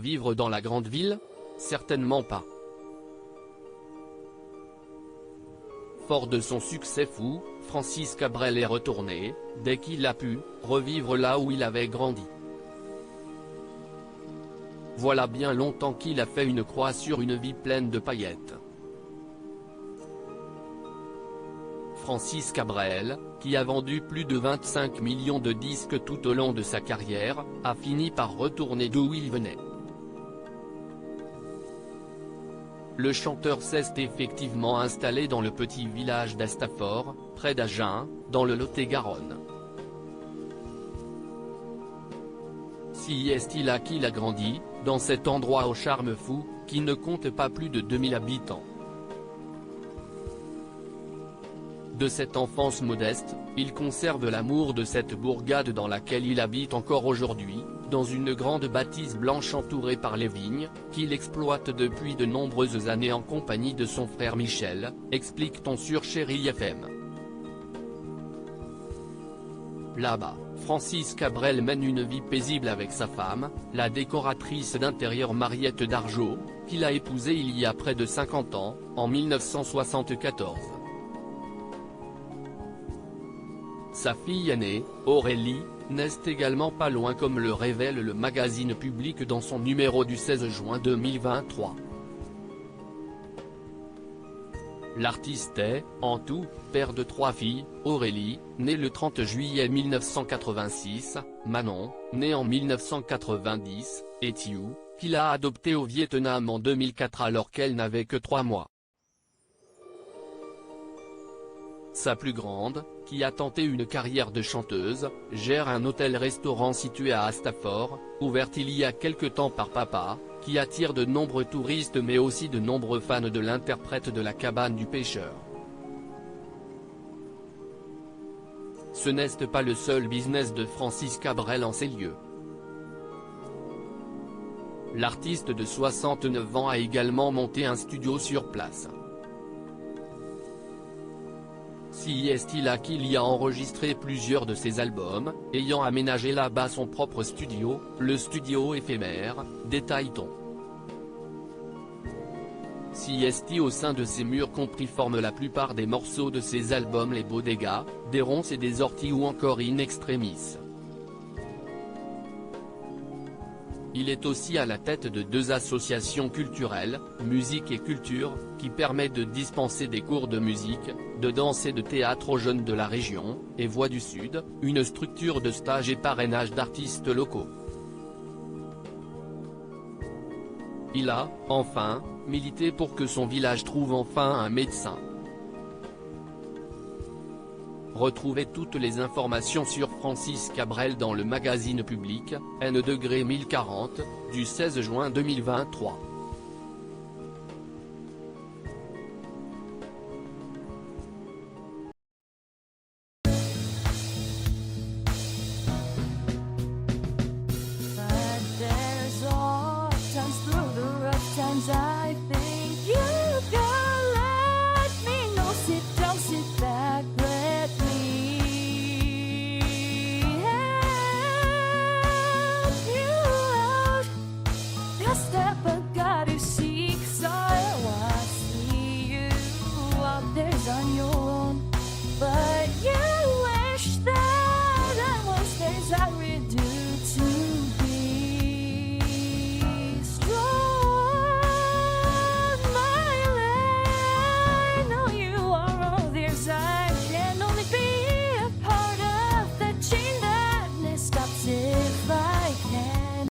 vivre dans la grande ville? Certainement pas. Fort de son succès fou, Francis Cabrel est retourné, dès qu'il a pu, revivre là où il avait grandi. Voilà bien longtemps qu'il a fait une croix sur une vie pleine de paillettes. Francis Cabrel, qui a vendu plus de 25 millions de disques tout au long de sa carrière, a fini par retourner d'où il venait. Le chanteur s'est effectivement installé dans le petit village d'Astafort, près d'Agen, dans le Lot-et-Garonne. Si est-il là qu'il a grandi, dans cet endroit au charme fou, qui ne compte pas plus de 2000 habitants. De cette enfance modeste, il conserve l'amour de cette bourgade dans laquelle il habite encore aujourd'hui, dans une grande bâtisse blanche entourée par les vignes, qu'il exploite depuis de nombreuses années en compagnie de son frère Michel, explique-t-on sur Chérie FM. Là-bas, Francis Cabrel mène une vie paisible avec sa femme, la décoratrice d'intérieur Mariette Dargeau, qu'il a épousée il y a près de 50 ans, en 1974. Sa fille aînée, Aurélie, n'est également pas loin comme le révèle le magazine Public dans son numéro du 16 juin 2023. L'artiste est, en tout, père de 3 filles, Aurélie, née le 30 juillet 1986, Manon, née en 1990, et Thieu, qu'il a adoptée au Vietnam en 2004 alors qu'elle n'avait que 3 mois. Sa plus grande, qui a tenté une carrière de chanteuse, gère un hôtel-restaurant situé à Astafort, ouvert il y a quelque temps par papa, qui attire de nombreux touristes mais aussi de nombreux fans de l'interprète de La Cabane du Pêcheur. Ce n'est pas le seul business de Francis Cabrel en ces lieux. L'artiste de 69 ans a également monté un studio sur place. Si est-il là qu'il y a enregistré plusieurs de ses albums, ayant aménagé là-bas son propre studio, le studio éphémère, détaille-t-on. Si est-il au sein de ses murs compris forme la plupart des morceaux de ses albums Les Bodegas, des Ronces et des Orties ou encore In Extremis. Il est aussi à la tête de 2 associations culturelles, Musique et Culture, qui permettent de dispenser des cours de musique, de danse et de théâtre aux jeunes de la région, et Voix du Sud, une structure de stage et parrainage d'artistes locaux. Il a, enfin, milité pour que son village trouve enfin un médecin. Retrouvez toutes les informations sur Francis Cabrel dans le magazine Public, N°1040, du 16 juin 2023.